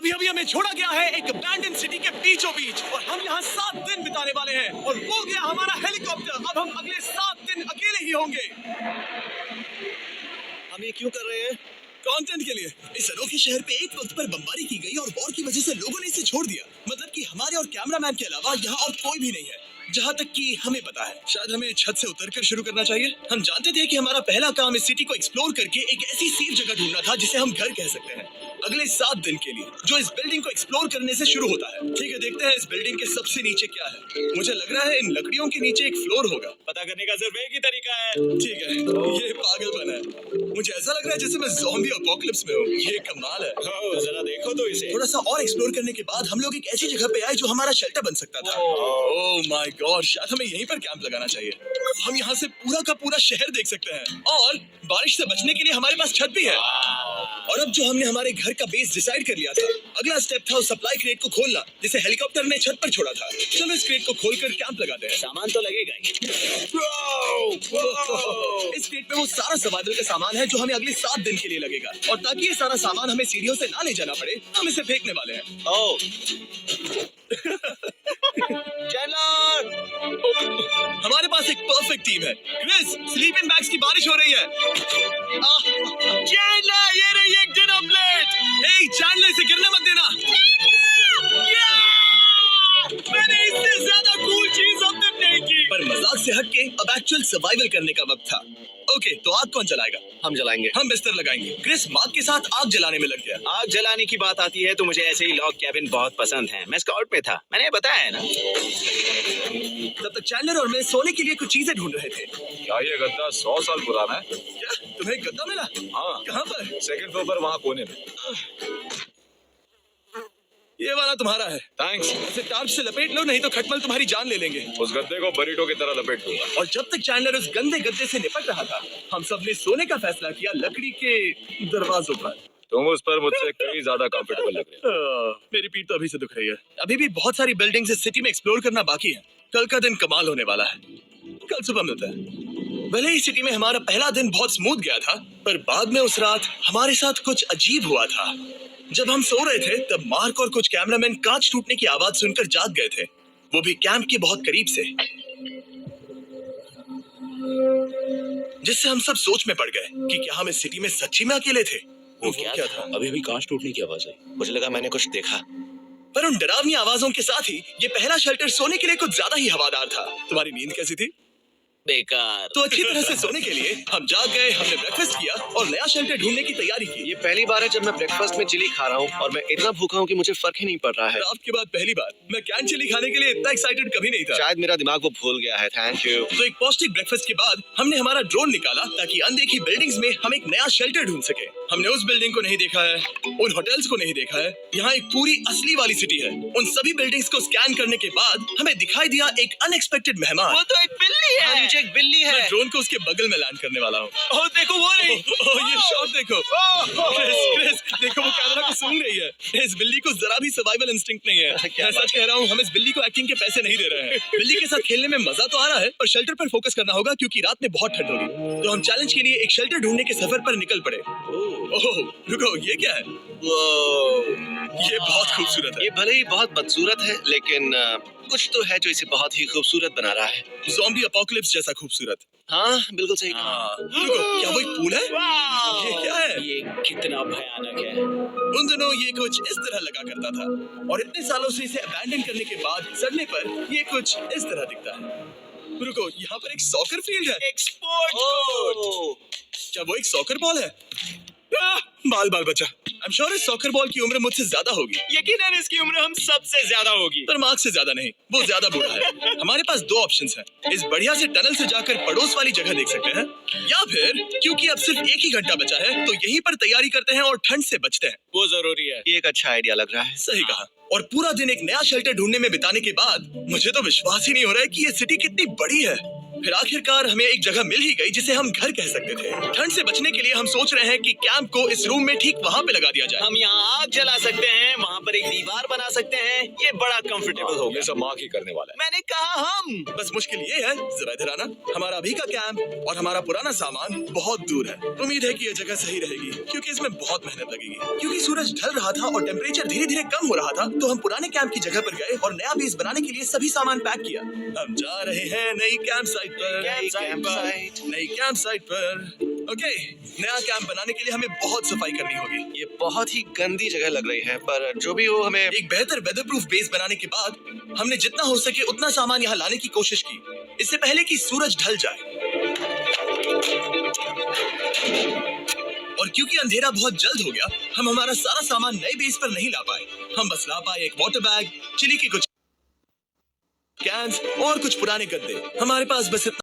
अभी अभी हमें छोड़ा गया है एक अबैंडन सिटी के बीचों बीच और हम यहाँ 7 दिन बिताने वाले हैं और वो गया हमारा हेलीकॉप्टर। अब हम अगले 7 दिन अकेले ही होंगे। हम ये क्यों कर रहे हैं? कंटेंट के लिए। इस अनोखे शहर पे एक वक्त पर बमबारी की गई और वॉर की वजह से लोगों ने इसे छोड़ दिया। मतलब कि हमारे और कैमरामैन के अलावा यहाँ और कोई भी नहीं है, जहाँ तक कि हमें पता है। शायद हमें छत से उतरकर शुरू करना चाहिए। हम जानते थे कि हमारा पहला काम इस सिटी को एक्सप्लोर करके एक ऐसी सेफ जगह ढूंढना था जिसे हम घर कह सकते हैं, अगले 7 दिन के लिए, जो इस बिल्डिंग को एक्सप्लोर करने से शुरू होता है। ठीक है, देखते हैं इस बिल्डिंग के सबसे नीचे क्या है। मुझे लग रहा है इन लकड़ियों के नीचे एक फ्लोर होगा। पता करने का सिर्फ एक ही तरीका है। ठीक है, ये पागलपन है। मुझे ऐसा लग रहा है जैसे मैं ज़ॉम्बी अपोकलिप्स में हूँ। ये कमाल है। जरा देखो तो इसे। थोड़ा सा और एक्सप्लोर करने के बाद हम लोग एक ऐसी जगह पे आए जो हमारा शेल्टर बन सकता था। ओह माय गॉड, शायद हमें यहीं पर कैंप लगाना चाहिए। हम यहाँ से पूरा का पूरा शहर देख सकते हैं और बारिश से बचने के लिए हमारे पास छत भी है। और अब जो हमने हमारे घर का बेस डिसाइड कर लिया था, अगला स्टेप था उस सप्लाई क्रेट को खोलना जिसे हेलीकॉप्टर ने छत पर छोड़ा था। चलो इस क्रेट को खोलकर कैंप लगाते हैं। सामान तो लगेगा ही। इस क्रेट में वो सारा सर्वाइवल का सामान है जो हमें अगले 7 दिन के लिए लगेगा। और ताकि ये सारा सामान हमें सीढ़ियों से ना ले जाना पड़े, हम इसे फेंकने वाले हैं। ओह चैनलर! हमारे पास एक परफेक्ट टीम है। क्रिस, स्लीपिंग बैग्स की बारिश हो रही है। चैनलर, ये रही एक डिनर प्लेट। हे चैंडलर, इसे गिरने मत देना। मैंने इससे ज्यादा कूल चीज अब तक नहीं की। पर मजाक से हटके अब एक्चुअल सर्वाइवल करने का वक्त था। ओके, तो आग कौन जलाएगा? हम जलाएंगे। हम बिस्तर लगाएंगे। क्रिस मार्क के साथ आग जलाने में लग गया। आग जलाने की बात आती है तो मुझे ऐसे ही लॉग कैबिन बहुत पसंद है। मैं स्काउट में था, मैंने बताया है ना। तब तक चैंडलर और मैं सोने के लिए कुछ चीजें ढूंढ रहे थे। क्या ये गद्दा 100 साल पुराना है? क्या तुम्हें एक गद्दा मिला? हाँ, कहाँ पर? सेकंड फ्लोर पर वहाँ कोने में। ये वाला तुम्हारा है। थैंक्स। इसे टार्प से लपेट लो, नहीं तो खटमल तुम्हारी जान ले लेंगे। उस गद्दे को बरीटो की तरह लपेट दूंगा। और जब तक चैंडलर उस गंदे गद्दे से निपट रहा था, हम सब ने सोने का फैसला किया लकड़ी के दरवाजों पर। तुम उस पर मुझसे कहीं ज्यादा कंफर्टेबल लग रहे हो। मेरी पीठ तो अभी से दुख रही है। अभी भी बहुत सारी बिल्डिंग्स इस सिटी में एक्सप्लोर करना बाकी है। कल का दिन कमाल होने वाला है। कल सुबह मिलते हैं। भले ही सिटी में हमारा पहला दिन बहुत स्मूथ गया था, पर बाद में उस रात हमारे साथ कुछ अजीब हुआ था। जब हम सो रहे थे तब मार्क और कुछ कैमरामैन कांच टूटने की आवाज सुनकर जाग गए थे, वो भी कैंप के बहुत करीब से, जिससे हम सब सोच में पड़ गए कि क्या हम इस सिटी में सच्ची में अकेले थे। वो क्या था? अभी अभी कांच टूटने की आवाज आई। मुझे लगा मैंने कुछ देखा। पर उन डरावनी आवाजों के साथ ही ये पहला शेल्टर सोने के लिए कुछ ज्यादा ही हवादार था। तुम्हारी नींद कैसी थी? बेकार। तो अच्छी तरह से सोने के लिए हम जाग गए, हमने ब्रेकफास्ट किया और नया शेल्टर ढूंढने की तैयारी की। ये पहली बार है जब मैं ब्रेकफास्ट में चिली खा रहा हूँ और मैं इतना भूखा हूँ कि मुझे फर्क ही नहीं पड़ रहा है। रात के बाद पहली बार मैं कैन चिली खाने के लिए इतना एक्साइटेड कभी नहीं था। शायद मेरा दिमाग वो भूल गया है। Thank you. तो एक पौष्टिक ब्रेकफास्ट के बाद हमने हमारा ड्रोन निकाला ताकि अनदेखी बिल्डिंग्स में हम एक नया शेल्टर ढूंढ सके। हमने उस बिल्डिंग को नहीं देखा है, उन होटल्स को नहीं देखा है। यहाँ एक पूरी असली वाली सिटी है। उन सभी बिल्डिंग्स को स्कैन करने के बाद हमें दिखाई दिया एक अनएक्सपेक्टेड मेहमान। वो तो एक बिल्ली है। हाँ, नीचे एक बिल्ली है। मैं ड्रोन को उसके बगल में लैंड करने वाला हूँ। ओह देखो वो नहीं। ये शॉट देखो। क्रिस, देखो वो कैमरा को सूंघ रही है। इस बिल्ली को जरा भी सर्वाइवल इंस्टिंक्ट नहीं है। मैं सच कह रहा हूँ, हम इस बिल्ली को एक्टिंग के पैसे नहीं दे रहे हैं। बिल्ली के साथ खेलने में मजा तो आ रहा है, पर शेल्टर पर फोकस करना होगा क्योंकि रात में बहुत ठंड होगी। तो हम चैलेंज के लिए एक शेल्टर ढूंढने के सफर पर निकल पड़े। ओह रुको, ये क्या है? ये बहुत खूबसूरत है। ये भले ही बहुत बदसूरत है, लेकिन कुछ तो है जो इसे बहुत ही खूबसूरत बना रहा है। ज़ॉम्बी अपोकलिप्स जैसा खूबसूरत। हाँ बिल्कुल सही कहा। रुको, क्या वो एक पूल है? ये क्या है? ये कितना भयानक है। उन दिनों ये कुछ इस तरह लगा करता था और इतने सालों से इसे अबैंडन करने के बाद सड़ने पर ये कुछ इस तरह दिखता है। रुको, यहाँ पर एक सॉकर फील्ड है। एक स्पोर्ट्स कोर्ट। क्या वो एक सॉकर बॉल है? बाल बाल बचा। I'm sure इस सॉकर बॉल की उम्र मुझसे ज्यादा होगी। यकीनन इसकी उम्र हम सबसे ज्यादा होगी। पर मार्क से ज्यादा नहीं, वो ज्यादा बूढ़ा है। हमारे पास 2 ऑप्शंस हैं। इस बढ़िया से टनल से जाकर पड़ोस वाली जगह देख सकते हैं, या फिर क्योंकि अब सिर्फ 1 ही घंटा बचा है तो यहीं पर तैयारी करते हैं और ठंड से बचते हैं। वो जरूरी है। ये एक अच्छा आइडिया लग रहा है। सही कहा। और पूरा दिन एक नया शेल्टर ढूंढने में बिताने के बाद मुझे तो विश्वास ही नहीं हो रहा है कि ये सिटी कितनी बड़ी है। फिर आखिरकार हमें एक जगह मिल ही गई जिसे हम घर कह सकते थे। ठंड से बचने के लिए हम सोच रहे हैं कि कैंप को इस रूम में ठीक वहाँ पे लगा दिया जाए। हम यहाँ आग जला सकते हैं, वहाँ पर एक दीवार बना सकते हैं। ये बड़ा कंफर्टेबल होगा। ये सब माँ ही करने वाला है। मैंने कहा हम। बस मुश्किल ये है जरा इधर आना, हमारा अभी का कैंप और हमारा पुराना सामान बहुत दूर है। उम्मीद है कि ये जगह सही रहेगी क्योंकि इसमें बहुत मेहनत लगेगी। क्योंकि सूरज ढल रहा था और टेम्परेचर धीरे धीरे कम हो रहा था, तो हम पुराने कैंप की जगह पर गए और नया बेस बनाने के लिए सभी सामान पैक किया। हम जा रहे हैं नई कैंप साइट पर। नई कैंप साइट पर। ओके, नया कैंप बनाने के लिए हमें बहुत सफाई करनी होगी। ये बहुत ही गंदी जगह लग रही है, पर जो भी हो, हमें एक बेहतर वेदरप्रूफ बेस बनाने के बाद हमने जितना हो सके उतना सामान यहाँ लाने की कोशिश की, इससे पहले कि सूरज ढल जाए। और क्योंकि अंधेरा बहुत जल्द हो गया, हम हमारा सारा सामान नए बेस पर नहीं ला पाए। हम बस ला पाए एक वाटर बैग, चिली के कुछ कैन्स और कुछ पुराने गद्दे। हमारे पास बस इतना